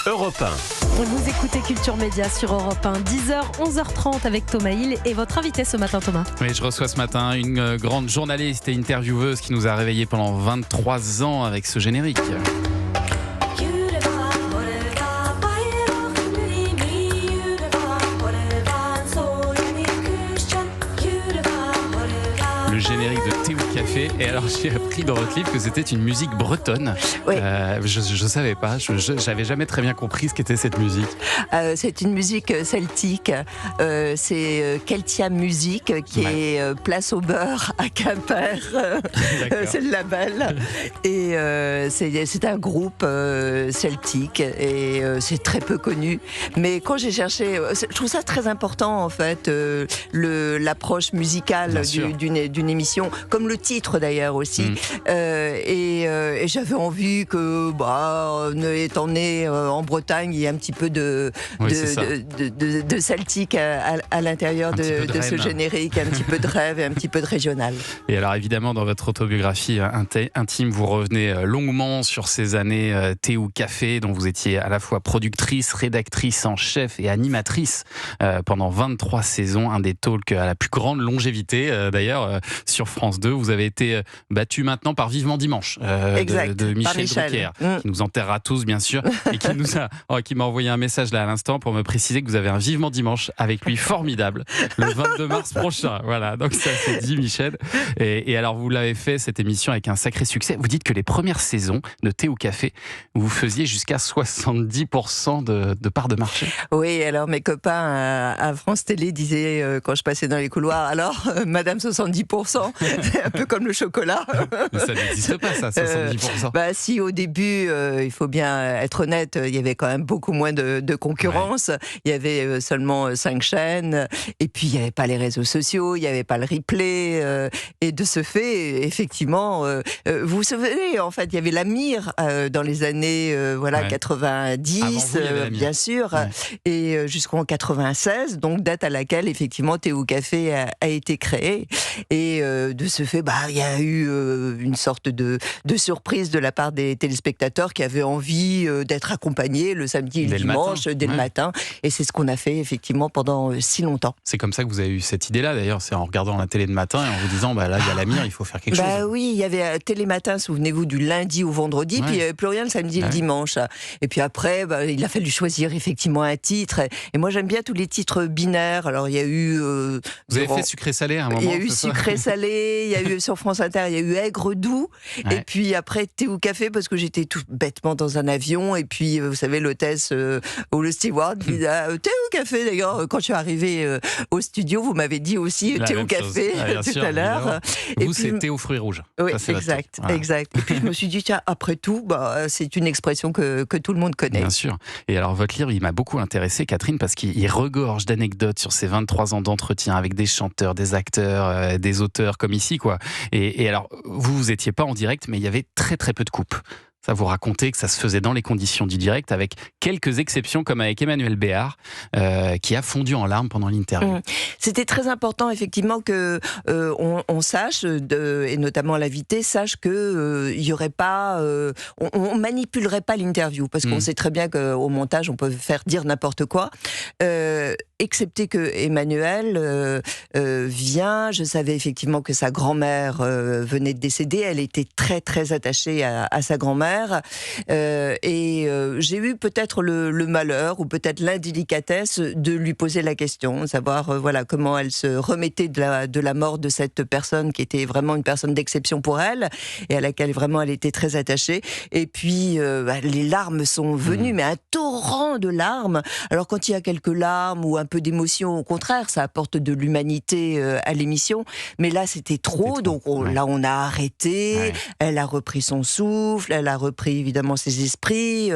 Europe 1. Vous écoutez Culture Média sur Europe 1, 10h, 11h30 avec Thomas Hill et votre invité ce matin, Thomas. Oui, je reçois ce matin une grande journaliste et intervieweuse qui nous a réveillés pendant 23 ans avec ce générique. Le générique de Thé ou Café. Et alors j'ai appris dans votre livre que c'était une musique bretonne. Oui. Je savais pas, j'avais jamais très bien compris ce qu'était cette musique. C'est une musique celtique. C'est Celtia Music qui est place au beurre à Quimper. C'est le label. Et c'est un groupe celtique et c'est très peu connu. Mais quand j'ai cherché, je trouve ça très important en fait, l'approche musicale d'une émission, comme le titre d'ailleurs aussi. Et j'avais envie que, étant né en Bretagne, il y ait un petit peu de celtique à l'intérieur de ce générique, un petit peu de rêve et un petit peu de régional. Et alors évidemment, dans votre autobiographie intime, vous revenez longuement sur ces années Thé ou Café, dont vous étiez à la fois productrice, rédactrice en chef et animatrice pendant 23 saisons, un des talks à la plus grande longévité d'ailleurs sur France 2. Vous avez été battu maintenant par Vivement Dimanche de Michel Drucker, qui nous enterrera tous bien sûr, et qui m'a envoyé un message là à l'instant pour me préciser que vous avez un Vivement Dimanche avec lui formidable le 22 mars prochain. Voilà, donc ça c'est dit Michel. Et alors vous l'avez fait cette émission avec un sacré succès. Vous dites que les premières saisons de Thé ou Café, vous faisiez jusqu'à 70% de part de marché. Oui, alors mes copains à France Télé disaient quand je passais dans les couloirs, alors Madame 70%, c'est un peu comme le chocolat. Mais ça n'existe pas ça, 70%. Si au début, il faut bien être honnête, il y avait quand même beaucoup moins de concurrence. Ouais. Il y avait seulement 5 chaînes, et puis il n'y avait pas les réseaux sociaux, il n'y avait pas le replay, et de ce fait, effectivement, vous vous souvenez, en fait, il y avait la Mire dans les années 90, bien sûr, et jusqu'en 96, donc date à laquelle effectivement Thé ou Café a été créé, et de ce fait, il y a eu une sorte de surprise de la part des téléspectateurs qui avaient envie d'être accompagnés le samedi et le dimanche, dès le matin, et c'est ce qu'on a fait effectivement pendant si longtemps. C'est comme ça que vous avez eu cette idée-là d'ailleurs, c'est en regardant la télé de matin et en vous disant là il y a la Mire, il faut faire quelque chose. Oui, il y avait Télématin, souvenez-vous, du lundi au vendredi, puis il n'y avait plus rien le samedi et le dimanche. Et puis après, il a fallu choisir effectivement un titre, et moi j'aime bien tous les titres binaires. Alors il y a eu... vous avez fait Sucré-Salé à un moment? Il y a eu Sucré-Salé, il y a eu sur France Inter, il y a eu Aigre-Doux, et puis après Thé ou Café, parce que j'étais tout bêtement dans un avion, et puis vous savez, l'hôtesse ou le steward disait Thé ou Café. D'ailleurs, quand je suis arrivée au studio, vous m'avez dit aussi Thé ou Café tout à l'heure. Vous, c'est Thé aux fruits rouges. Oui, exact. Et puis je me suis dit, tiens, après tout, c'est une expression que tout le monde connaît. Bien sûr. Et alors, votre livre, il m'a beaucoup intéressé, Catherine, parce qu'il regorge d'anecdotes sur ces 23 ans d'entretien avec des chanteurs, des acteurs, des auteurs, comme ici, quoi. Et alors, vous étiez pas en direct, mais il y avait très très peu de coupes. Ça, vous racontez que ça se faisait dans les conditions du direct, avec quelques exceptions, comme avec Emmanuel Béard, qui a fondu en larmes pendant l'interview. C'était très important, effectivement, que on sache, et notamment l'invité, sache que il y aurait pas, on manipulerait pas l'interview, parce qu'on sait très bien qu'au montage, on peut faire dire n'importe quoi. Excepté que Emmanuel vient, je savais effectivement que sa grand-mère venait de décéder, elle était très très attachée à sa grand-mère, et j'ai eu peut-être le malheur ou peut-être l'indélicatesse de lui poser la question, savoir comment elle se remettait de la mort de cette personne qui était vraiment une personne d'exception pour elle et à laquelle vraiment elle était très attachée. Et puis les larmes sont venues, mais un torrent de larmes. Alors quand il y a quelques larmes ou un peu d'émotion, au contraire, ça apporte de l'humanité à l'émission. Mais là, c'était trop, donc là, on a arrêté. Ouais. Elle a repris son souffle, elle a repris évidemment ses esprits.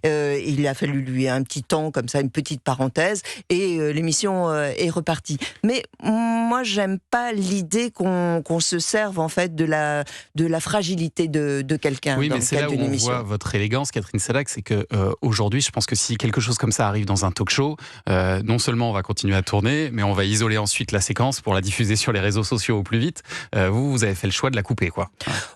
Il a fallu lui un petit temps, comme ça, une petite parenthèse, et l'émission est repartie. Mais moi, j'aime pas l'idée qu'on se serve en fait de la fragilité de quelqu'un. Oui, mais c'est là où on voit votre élégance, Catherine Sellac, c'est que aujourd'hui, je pense que si quelque chose comme ça arrive dans un talk-show, non seulement évidemment, on va continuer à tourner, mais on va isoler ensuite la séquence pour la diffuser sur les réseaux sociaux au plus vite. Vous avez fait le choix de la couper, quoi.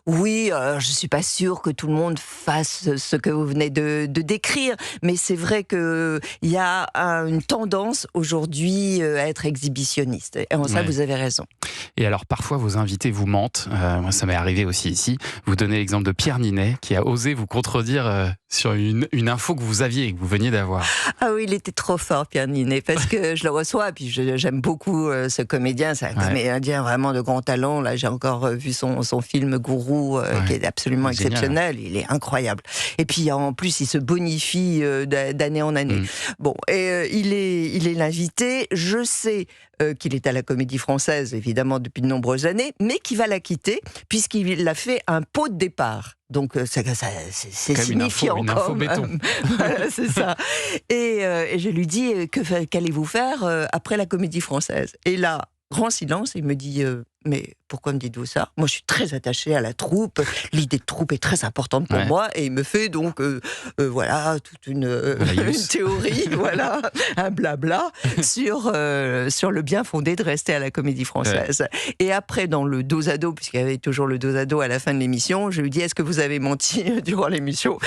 Oui, je suis pas sûre que tout le monde fasse ce que vous venez de décrire, mais c'est vrai qu'il y a une tendance aujourd'hui à être exhibitionniste. Et en ça, vous avez raison. Et alors, parfois, vos invités vous mentent. Moi, ça m'est arrivé aussi ici. Vous donnez l'exemple de Pierre Ninet, qui a osé vous contredire sur une info que vous aviez et que vous veniez d'avoir. Ah oui, il était trop fort, Pierre Ninet, parce que je le reçois, puis j'aime beaucoup ce comédien. C'est un comédien vraiment de grand talent. Là, j'ai encore vu son film Gourou, qui est absolument exceptionnel. Il est incroyable. Et puis, en plus, il se bonifie d'année en année. Bon, et il est l'invité. Je sais qu'il est à la Comédie Française, évidemment, depuis de nombreuses années, mais qu'il va la quitter, puisqu'il a fait un pot de départ. Donc, c'est signifiant. Une info béton. Voilà, c'est ça. Et je lui dis, qu'allez-vous faire après la Comédie Française? Et là, grand silence, il me dit... mais pourquoi me dites-vous ça? Moi, je suis très attachée à la troupe. L'idée de troupe est très importante pour moi. Et il me fait donc, voilà, toute une théorie, voilà, un blabla sur le bien fondé de rester à la Comédie Française. Et après, dans le dos à dos, puisqu'il y avait toujours le dos à dos à la fin de l'émission, je lui dis, est-ce que vous avez menti durant l'émission?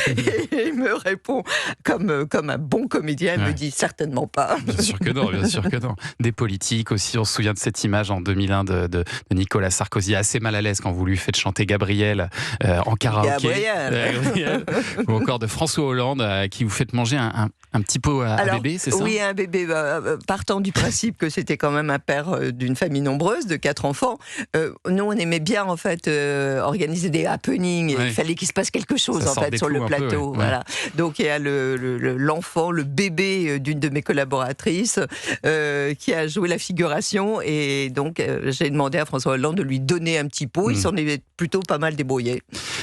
Et il me répond, comme un bon comédien, il me dit, certainement pas. Bien sûr que non, bien sûr que non. Des politiques aussi, on se souvient de cette image en 2001 de Nicolas Sarkozy, assez mal à l'aise quand vous lui faites chanter Gabriel en karaoké. Gabriel. Ou encore de François Hollande, à qui vous faites manger un petit pot à bébé, c'est ça? Oui, un bébé, partant du principe que c'était quand même un père d'une famille nombreuse, de 4 enfants. Nous, on aimait bien, en fait, organiser des happenings. Il fallait qu'il se passe quelque chose, en fait, sur le plateau. Voilà. Donc, il y a l'enfant, le bébé d'une de mes collaboratrices, qui a joué la figuration. Et donc, j'ai demandé à François Hollande de lui donner un petit pot. Il s'en est plutôt pas mal débrouillé.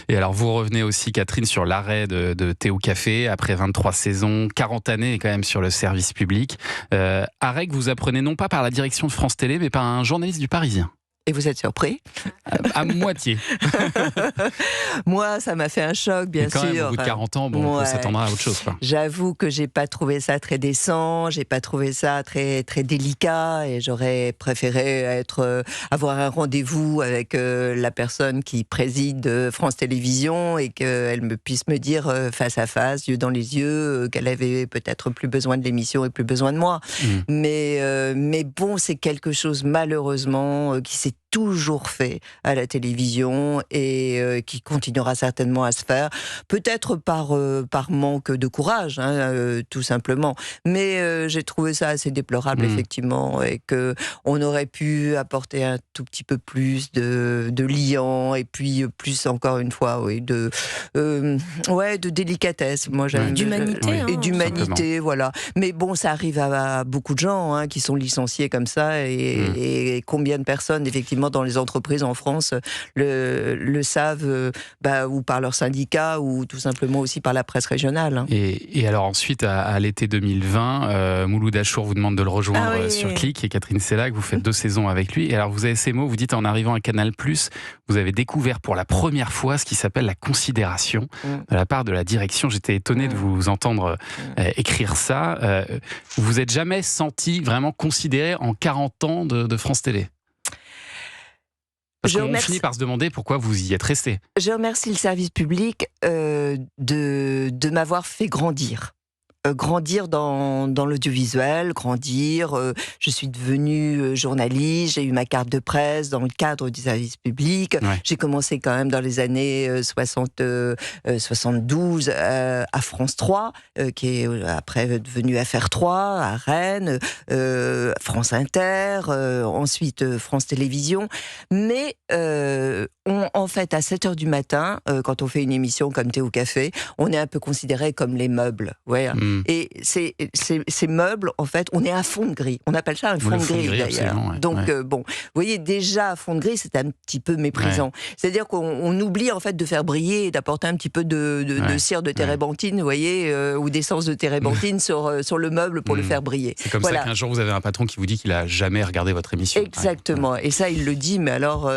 Et alors, vous revenez aussi, Catherine, sur l'arrêt de Thé ou Café, après 23 saisons, 40 années quand même sur le service public. Arrêt que vous apprenez non pas par la direction de France Télé, mais par un journaliste du Parisien. Et vous êtes surpris? À moitié. Moi, ça m'a fait un choc, bien sûr. Même, au bout de 40 ans, on peut s'attendre à autre chose, quoi. J'avoue que j'ai pas trouvé ça très décent, j'ai pas trouvé ça très, très délicat, et j'aurais préféré avoir un rendez-vous avec la personne qui préside France Télévisions et qu'elle puisse me dire face à face, yeux dans les yeux, qu'elle avait peut-être plus besoin de l'émission et plus besoin de moi. Mais bon, c'est quelque chose, malheureusement, qui s'est toujours fait à la télévision et qui continuera certainement à se faire, peut-être par manque de courage, tout simplement. Mais j'ai trouvé ça assez déplorable, effectivement, et qu'on aurait pu apporter un tout petit peu plus de liant, et puis plus, encore une fois, de délicatesse. Moi, j'aime d'humanité, et d'humanité, voilà. Mais bon, ça arrive à beaucoup de gens qui sont licenciés comme ça, et combien de personnes, effectivement, dans les entreprises en France le savent, ou par leur syndicat, ou tout simplement aussi par la presse régionale. Et alors ensuite, à l'été 2020, Mouloud Achour vous demande de le rejoindre sur Click, et Catherine Sellac, vous faites 2 saisons avec lui. Et alors vous avez ces mots, vous dites, en arrivant à Canal+, vous avez découvert pour la première fois ce qui s'appelle la considération de la part de la direction. J'étais étonné de vous entendre écrire ça. Vous vous êtes jamais senti vraiment considéré en 40 ans de France Télé? Parce qu'on finit par se demander pourquoi vous y êtes resté. Je remercie le service public de m'avoir fait grandir. Grandir dans l'audiovisuel, je suis devenue journaliste, j'ai eu ma carte de presse dans le cadre du service public. J'ai commencé quand même dans les années 72 à France 3, qui est après devenu FR3, à Rennes, France Inter, ensuite France Télévisions. Mais en fait, à 7h du matin, quand on fait une émission comme Thé ou Café, on est un peu considéré comme les meubles. Et ces meubles, en fait, on est à fond de grille. On appelle ça un fond de grille, d'ailleurs. Donc, bon, vous voyez, déjà, à fond de grille, c'est un petit peu méprisant. C'est-à-dire qu'on oublie, en fait, de faire briller et d'apporter un petit peu de cire de térébenthine, vous voyez, ou d'essence de térébenthine sur le meuble pour le faire briller. C'est comme ça qu'un jour, vous avez un patron qui vous dit qu'il a jamais regardé votre émission. Exactement. Et ça, il le dit, mais alors,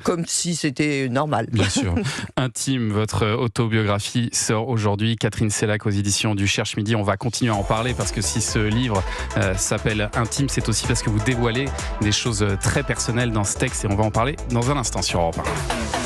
comme si c'était normal. Bien sûr. Intime, votre autobiographie sort aujourd'hui. Catherine Sellac aux éditions du Cher. Cherche Midi, on va continuer à en parler parce que si ce livre s'appelle Intime, c'est aussi parce que vous dévoilez des choses très personnelles dans ce texte et on va en parler dans un instant sur Europe 1.